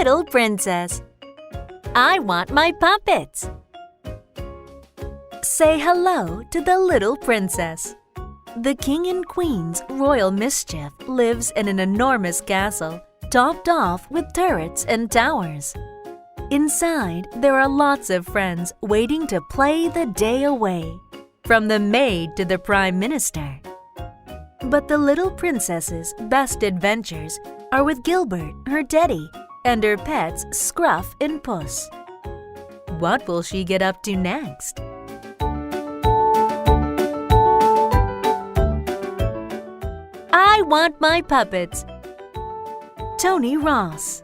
little princess. I want my puppets. Say hello to the little princess. The king and queen's royal mischief lives in an enormous castle, topped off with turrets and towers. Inside, there are lots of friends waiting to play the day away, from the maid to the prime minister. But the little princess's best adventures are with Gilbert, her teddy, and her pets Scruff and Puss. What will she get up to next? I want my puppets. Tony Ross.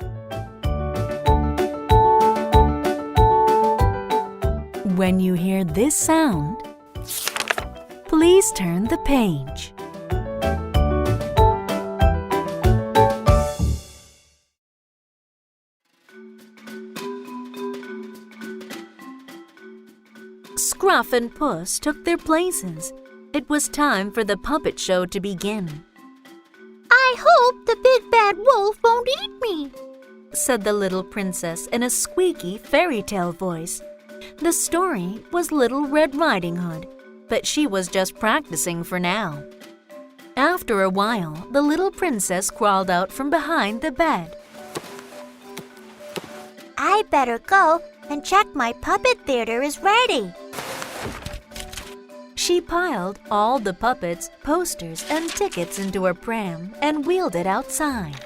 When you hear this sound, please turn the page. Scruff and Puss took their places. It was time for the puppet show to begin. I hope the big bad wolf won't eat me, said the little princess in a squeaky fairy tale voice. The story was Little Red Riding Hood, but she was just practicing for now. After a while, the little princess crawled out from behind the bed. I better go and check my puppet theater is ready. She piled all the puppets, posters, and tickets into her pram and wheeled it outside.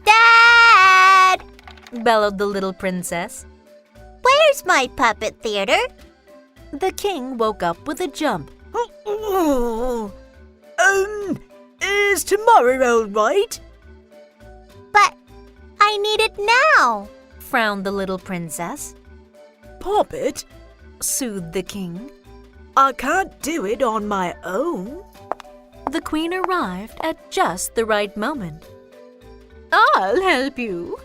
Dad! Bellowed the little princess. Where's my puppet theater? The king woke up with a jump. Is tomorrow all right? But I need it now, frowned the little princess. Puppet? Soothed the king. I can't do it on my own. The queen arrived at just the right moment. I'll help you.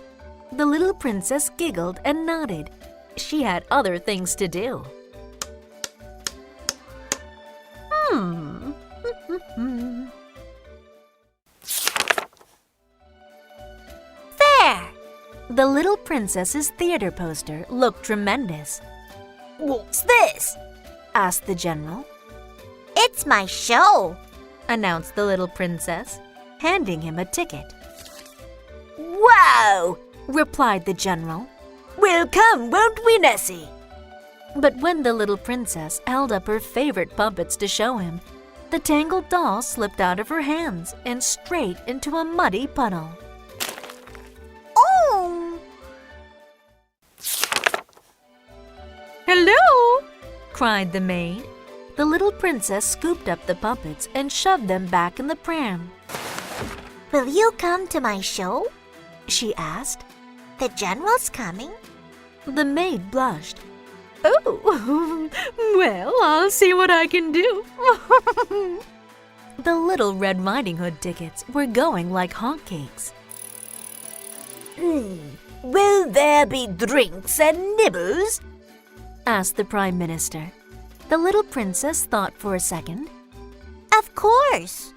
The little princess giggled and nodded. She had other things to do. There! The little princess's theater poster looked tremendous. What's this? Asked the general. It's my show, announced the little princess, handing him a ticket. Wow! Replied the general. We'll come, won't we, Nessie? But when the little princess held up her favorite puppets to show him, the tangled doll slipped out of her hands and straight into a muddy puddle. Oh! Hello! Cried the maid. The little princess scooped up the puppets and shoved them back in the pram. Will you come to my show? She asked. The general's coming. The maid blushed. Oh, well, I'll see what I can do. The Little Red Riding Hood tickets were going like hotcakes. Will there be drinks and nibbles? Asked the Prime Minister. The little princess thought for a second. Of course.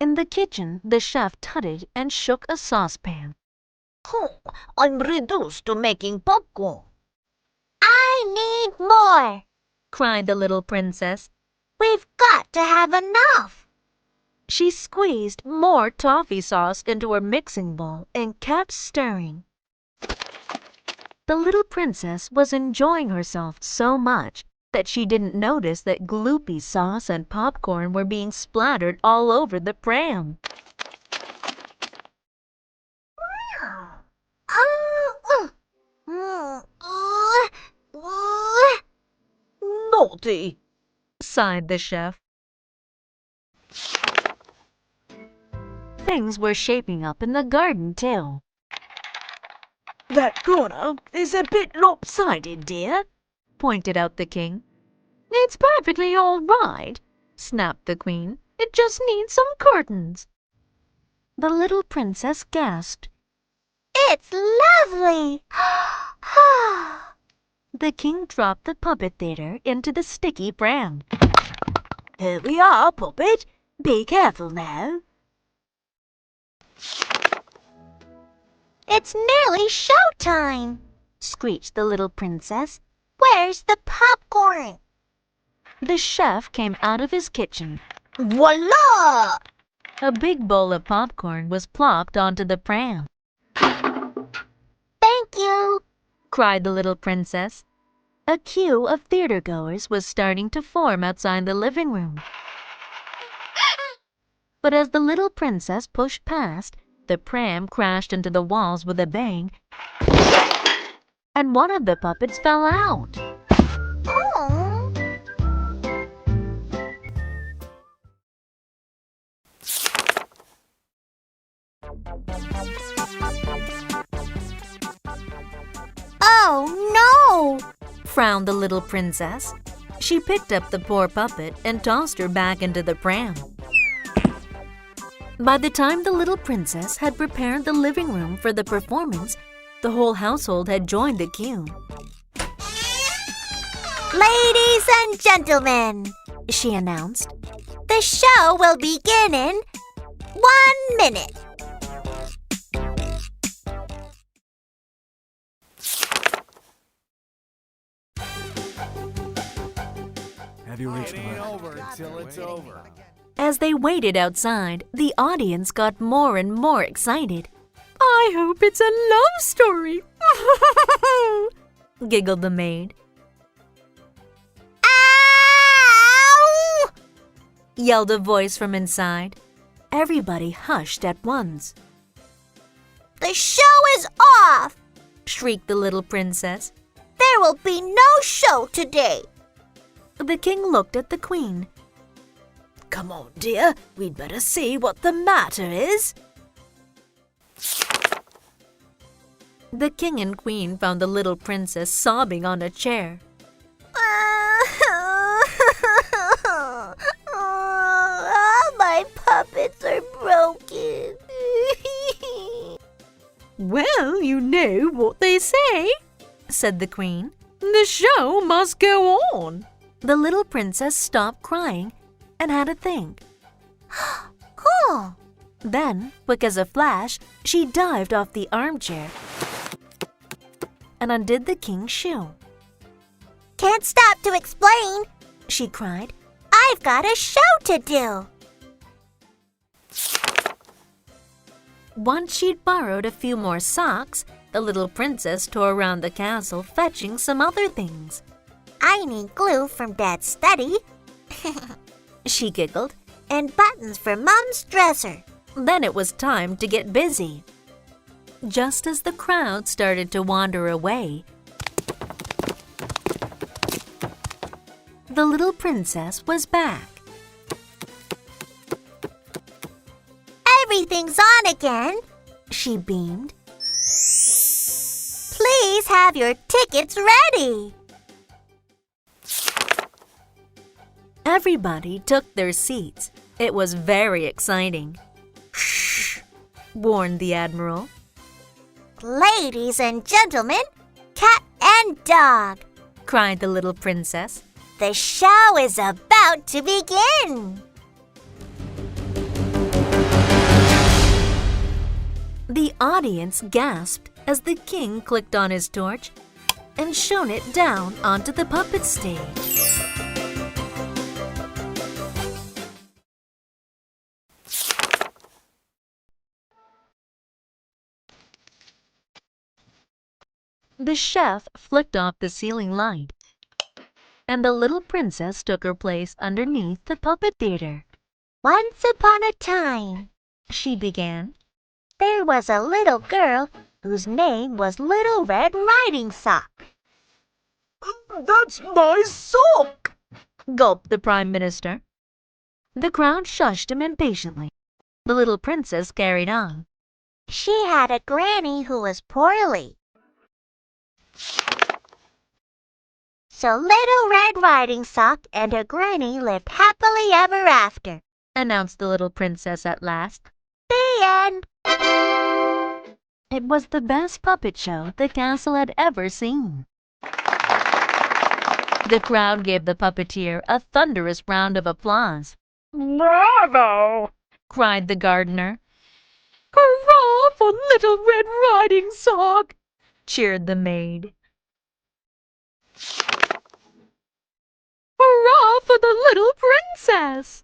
In the kitchen, the chef tutted and shook a saucepan. I'm reduced to making popcorn. I need more, cried the little princess. We've got to have enough. She squeezed more toffee sauce into her mixing bowl and kept stirring. The little princess was enjoying herself so much that she didn't notice that gloopy sauce and popcorn were being splattered all over the pram. Naughty, sighed the chef. Things were shaping up in the garden, too. That corner is a bit lopsided, dear, pointed out the king. It's perfectly all right, snapped the queen. It just needs some curtains." The little princess gasped. It's lovely! The king dropped the puppet theater into the sticky pram. "Here we are, Puppet. Be careful now." It's nearly showtime! Screeched the little princess. Where's the popcorn? The chef came out of his kitchen. Voila! A big bowl of popcorn was plopped onto the pram. Thank you! Cried the little princess. A queue of theatergoers was starting to form outside the living room. But as the little princess pushed past, the pram crashed into the walls with a bang, and one of the puppets fell out. Oh. Oh no! Frowned the little princess. She picked up the poor puppet and tossed her back into the pram. By the time the little princess had prepared the living room for the performance, the whole household had joined the queue. Ladies and gentlemen, She announced. the show will begin in 1 minute. Have you reached the It ain't right? over until it's over. As they waited outside, the audience got more and more excited. "I hope it's a love story," giggled the maid. Ow! Yelled a voice from inside. Everybody hushed at once. The show is off! Shrieked the little princess. There will be no show today. The king looked at the queen. "Come on, dear. We'd better see what the matter is." The king and queen found the little princess sobbing on a chair. All my puppets are broken. "Well, you know what they say," Said the queen. "The show must go on." The little princess stopped crying and had a think. Oh, Then, quick as a flash, she dived off the armchair and undid the king's shoe. can't stop to explain. She cried. I've got a show to do. Once she'd borrowed a few more socks, the little princess tore around the castle fetching some other things. I need glue from Dad's study She giggled. and buttons for Mom's dresser. Then it was time to get busy. Just as the crowd started to wander away, the little princess was back. Everything's on again. She beamed. Please have your tickets ready. Everybody took their seats. It was very exciting. "Shh," warned the admiral. Ladies and gentlemen, cat and dog, Cried the little princess. the show is about to begin. The audience gasped as the king clicked on his torch and shone it down onto the puppet stage. The chef flicked off the ceiling light, and the little princess took her place underneath the puppet theater. Once upon a time, She began. there was a little girl whose name was Little Red Riding Sock. "That's my sock!" Gulped the Prime Minister. The crowd shushed him impatiently. The little princess carried on. She had a granny who was poorly. So Little Red Riding Sock and her granny lived happily ever after announced the little princess at last. The end. It was the best puppet show the castle had ever seen. The crowd gave the puppeteer a thunderous round of applause. Bravo! Cried the gardener. Hurrah for Little Red Riding Sock! Cheered the maid. Hurrah for the little princess!